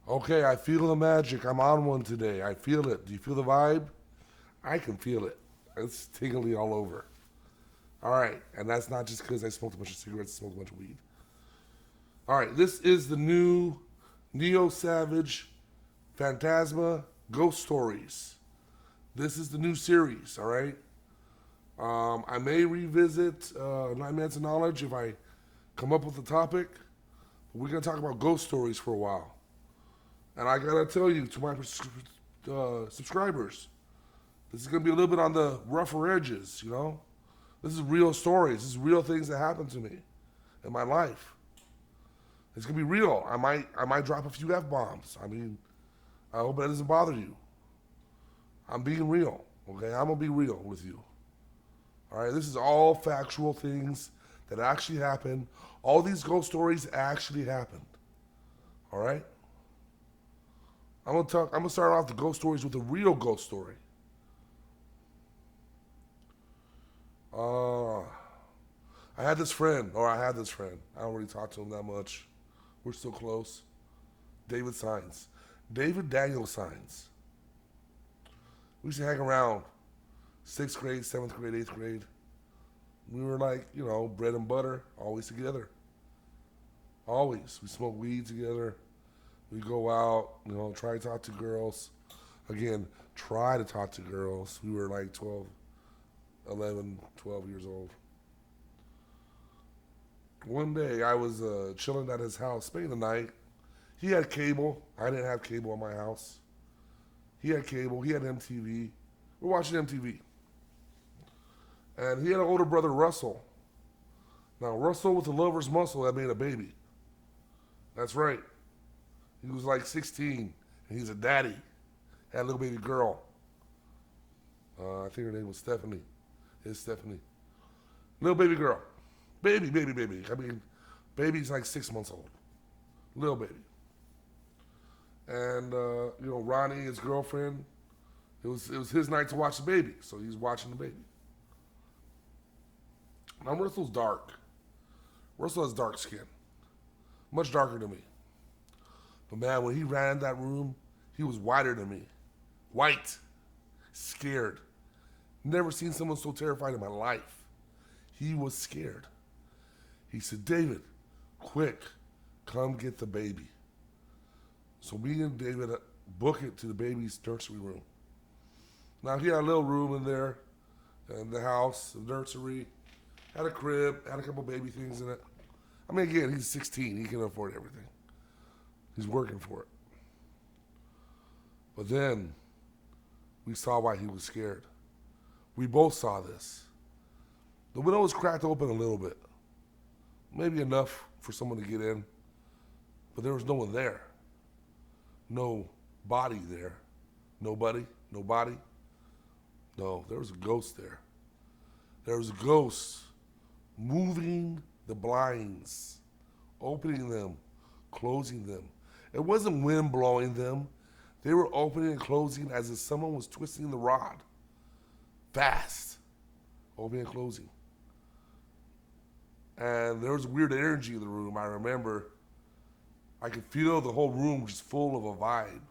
Okay, I feel the magic. I'm on one today. I feel it. Do you feel the vibe? I can feel it. It's tingly all over. All right, and that's not just because I smoked a bunch of cigarettes, smoked a bunch of weed. All right, this is the new Neo Savage Phantasma Ghost Stories. This is the new series. All right. I may revisit Nine Minutes of Knowledge if I come up with a topic. But we're gonna talk about ghost stories for a while. And I gotta tell you, to my subscribers, this is gonna be a little bit on the rougher edges. This is real stories. This is real things that happened to me in my life. It's gonna be real. I might drop a few f bombs. I mean, I hope that doesn't bother you. I'm being real. Okay, I'm gonna be real with you. All right, this is all factual things that actually happened. All these ghost stories actually happened. All right. I'm gonna start off the ghost stories with a real ghost story. Uh, I had this friend, or I had this friend. I don't really talk to him that much. We're still close. David Signs. David Daniel Signs. We used to hang around 6th grade, 7th grade, 8th grade. We were like, bread and butter, always together. Always. We smoke weed together. We go out, try to talk to girls. Again, try to talk to girls. We were like 12, 11, 12 years old. One day I was chilling at his house, spending the night. He had cable. I didn't have cable in my house. He had cable. He had MTV. We're watching MTV. And he had an older brother, Russell. Now, Russell with the lover's muscle had made a baby. That's right. He was like 16, and he's a daddy. Had a little baby girl. I think her name was Stephanie. It's Stephanie. Little baby girl. Baby. I mean, baby's like 6 months old. Little baby. And, Ronnie, his girlfriend, it was his night to watch the baby, so he's watching the baby. Now, Russell's dark. Russell has dark skin. Much darker than me. But man, when he ran in that room, he was whiter than me. White. Scared. Never seen someone so terrified in my life. He was scared. He said, David, quick, come get the baby. So me and David book it to the baby's nursery room. Now, he had a little room in there, in the house, the nursery, had a crib, had a couple baby things in it. I mean, again, he's 16. He can afford everything. He's working for it. But then we saw why he was scared. We both saw this. The window was cracked open a little bit. Maybe enough for someone to get in. But there was no one there. No body there. Nobody. No body. No, there was a ghost there. There was a ghost moving the blinds, opening them, closing them. It wasn't wind blowing them. They were opening and closing as if someone was twisting the rod. Fast. Opening and closing. And there was weird energy in the room. I remember I could feel the whole room just full of a vibe.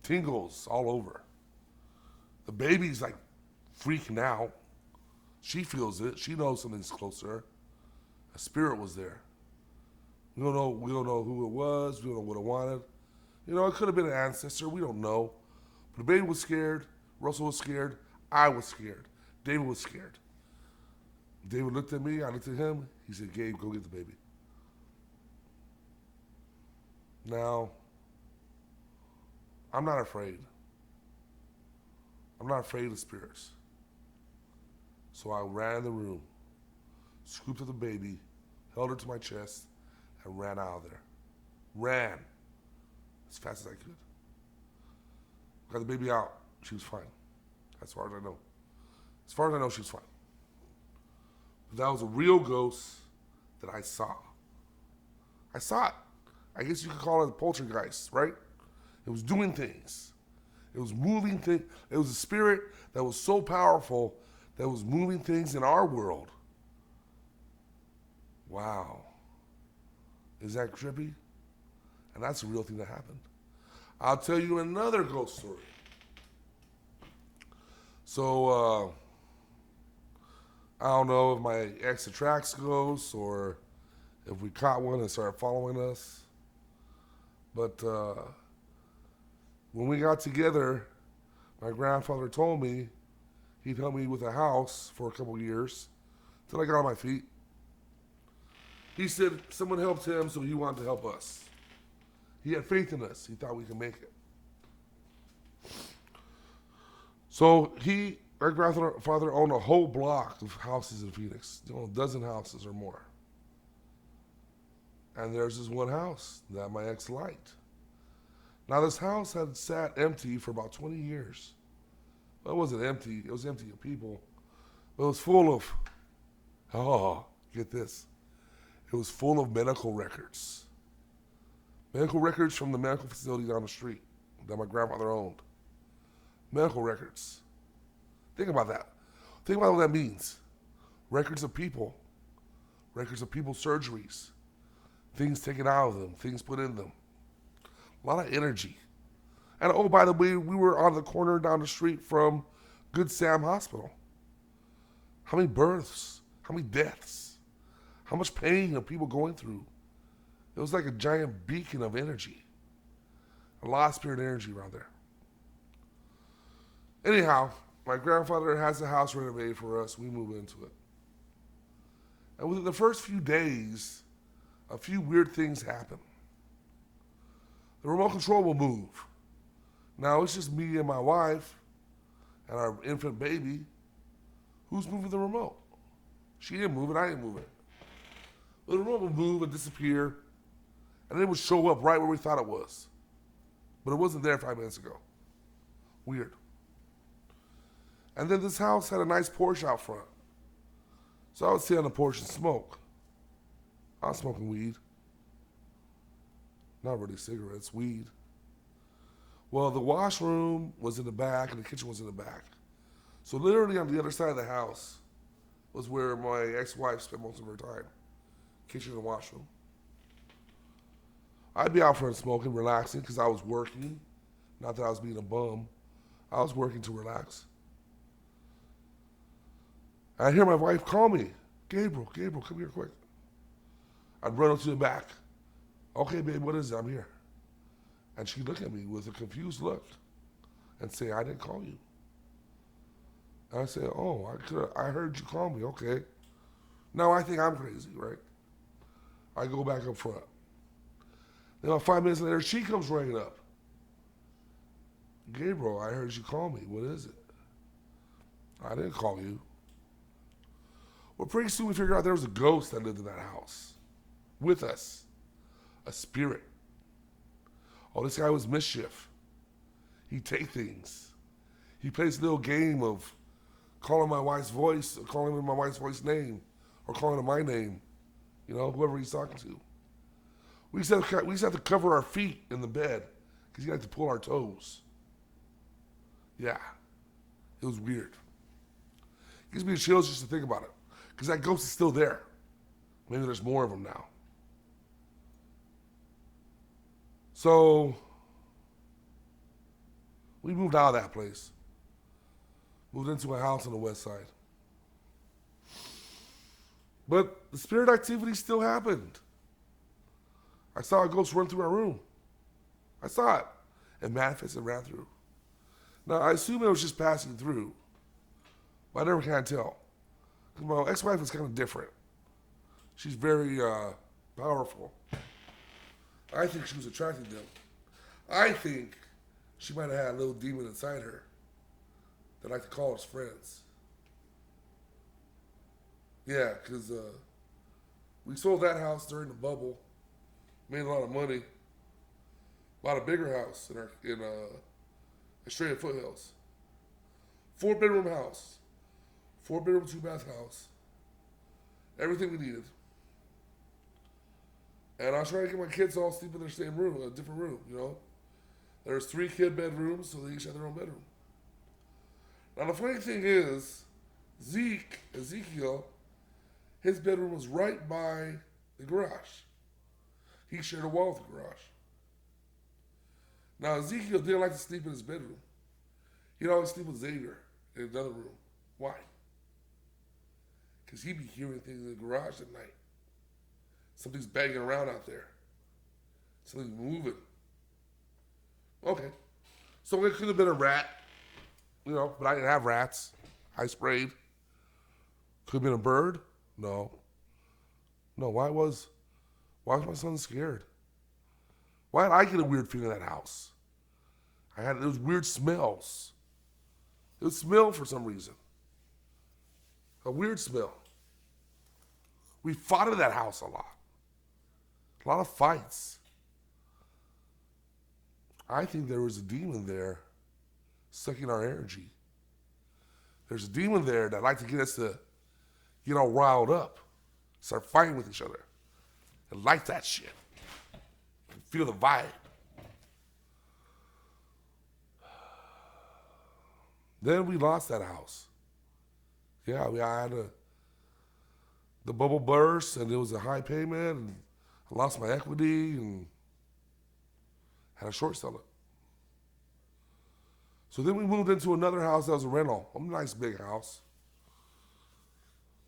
Tingles all over. The baby's like freaking out. She feels it. She knows something's closer. A spirit was there. We don't know who it was. We don't know what it wanted. It could have been an ancestor. We don't know. But the baby was scared. Russell was scared. I was scared. David was scared. David looked at me. I looked at him. He said, Gabe, go get the baby. Now, I'm not afraid. I'm not afraid of spirits. So I ran in the room, scooped up the baby, held her to my chest, and ran out of there. Ran as fast as I could. Got the baby out. She was fine. As far as I know. As far as I know, she was fine. But that was a real ghost that I saw. I saw it. I guess you could call it a poltergeist, right? It was doing things. It was moving things. It was a spirit that was so powerful that was moving things in our world. Wow. Is that trippy? And that's a real thing that happened. I'll tell you another ghost story. So, I don't know if my ex attracts ghosts or if we caught one and started following us. But when we got together, my grandfather told me he'd help me with a house for a couple of years till I got on my feet. He said someone helped him, so he wanted to help us. He had faith in us. He thought we could make it. So my grandfather owned a whole block of houses in Phoenix, a dozen houses or more. And there's this one house that my ex liked. Now this house had sat empty for about 20 years. Well, it wasn't empty. It was empty of people. But it was full of, get this. It was full of medical records. Medical records from the medical facility down the street that my grandfather owned. Medical records. Think about that. Think about what that means. Records of people. Records of people's surgeries. Things taken out of them. Things put in them. A lot of energy. And oh, by the way, we were on the corner down the street from Good Sam Hospital. How many births? How many deaths? How much pain are people going through? It was like a giant beacon of energy. A lot of spirit energy around there. Anyhow, my grandfather has the house renovated for us. We move into it. And within the first few days, a few weird things happen. The remote control will move. Now it's just me and my wife and our infant baby. Who's moving the remote? She didn't move it, I didn't move it. The remote would move and disappear, and it would show up right where we thought it was. But it wasn't there 5 minutes ago. Weird. And then this house had a nice porch out front. So I would sit on the porch and smoke. I was smoking weed. Not really cigarettes, weed. Well, the washroom was in the back and the kitchen was in the back. So literally on the other side of the house was where my ex-wife spent most of her time. Kitchen and washroom. I'd be out front smoking, relaxing, because I was working. Not that I was being a bum. I was working to relax. I'd hear my wife call me. Gabriel, come here quick. I'd run up to the back. Okay, babe, what is it? I'm here. And she'd look at me with a confused look and say, I didn't call you. And I said, oh, I heard you call me, okay. Now I think I'm crazy, right? I go back up front. Then about 5 minutes later, she comes running up. Gabriel, I heard you call me. What is it? I didn't call you. Well, pretty soon we figured out there was a ghost that lived in that house with us. A spirit. Oh, this guy was mischief. He'd take things. He plays a little game of calling my wife's voice, or calling her my wife's voice name, or calling her my name. You know, whoever he's talking to. We used to have to cover our feet in the bed because he had to pull our toes. Yeah. It was weird. It gives me the chills just to think about it. Because that ghost is still there. Maybe there's more of them now. So, we moved out of that place. Moved into a house on the west side. But the spirit activity still happened. I saw a ghost run through our room. I saw it. It manifested and ran through. Now, I assume it was just passing through. But I never can tell. My ex-wife is kind of different. She's very powerful. I think she was attracting them. I think she might have had a little demon inside her that I like to call us friends. Yeah, because we sold that house during the bubble, made a lot of money, bought a bigger house in Australia Foothills. 4-bedroom house. 4-bedroom, 2-bath house. Everything we needed. And I was trying to get my kids all sleep in their same room, a different room, you know. There's 3 kid bedrooms, so they each had their own bedroom. Now the funny thing is, Ezekiel, his bedroom was right by the garage. He shared a wall with the garage. Now, Ezekiel didn't like to sleep in his bedroom. He'd always sleep with Xavier in another room. Why? Because he'd be hearing things in the garage at night. Something's banging around out there. Something's moving. Okay. So it could have been a rat, but I didn't have rats. I sprayed. Could have been a bird? No. No, why was my son scared? Why did I get a weird feeling in that house? Those weird smells. It would smell for some reason. A weird smell. We fought in that house a lot. A lot of fights. I think there was a demon there sucking our energy. There's a demon there that liked to get us to get all riled up, start fighting with each other. I like that shit. You can feel the vibe. Then we lost that house. Yeah, I had the bubble burst, and it was a high payment, and I lost my equity, and had a short sell it. So then we moved into another house that was a rental, a nice big house.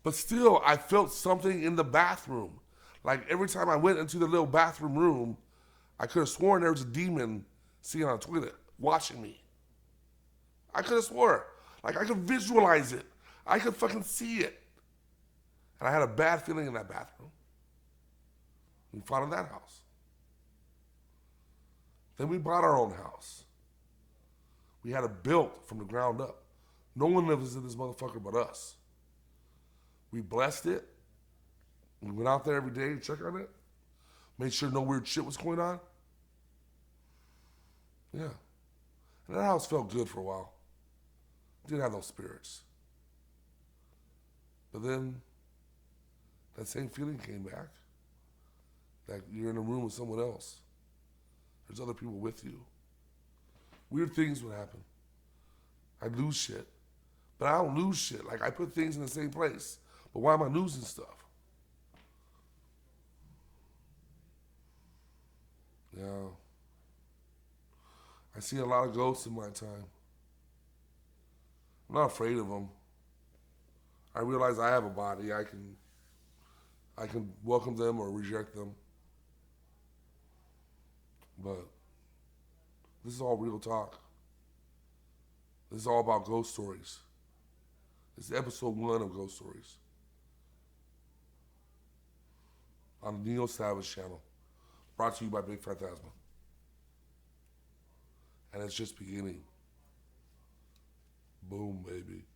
But still, I felt something in the bathroom. Like every time I went into the little bathroom room, I could have sworn there was a demon sitting on a toilet watching me. I could have swore. Like I could visualize it. I could fucking see it. And I had a bad feeling in that bathroom. We fought in that house. Then we bought our own house. We had it built from the ground up. No one lives in this motherfucker but us. We blessed it. We went out there every day to check on it. Made sure no weird shit was going on. Yeah. And that house felt good for a while. Didn't have no spirits. But then that same feeling came back. That you're in a room with someone else. There's other people with you. Weird things would happen. I'd lose shit. But I don't lose shit. Like I put things in the same place. But why am I losing stuff? Yeah. I see a lot of ghosts in my time. I'm not afraid of them. I realize I have a body. I can welcome them or reject them. But this is all real talk. This is all about ghost stories. This is episode 1 of Ghost Stories on the Neo Savage channel, brought to you by Big Phantasma. And it's just beginning. Boom, baby.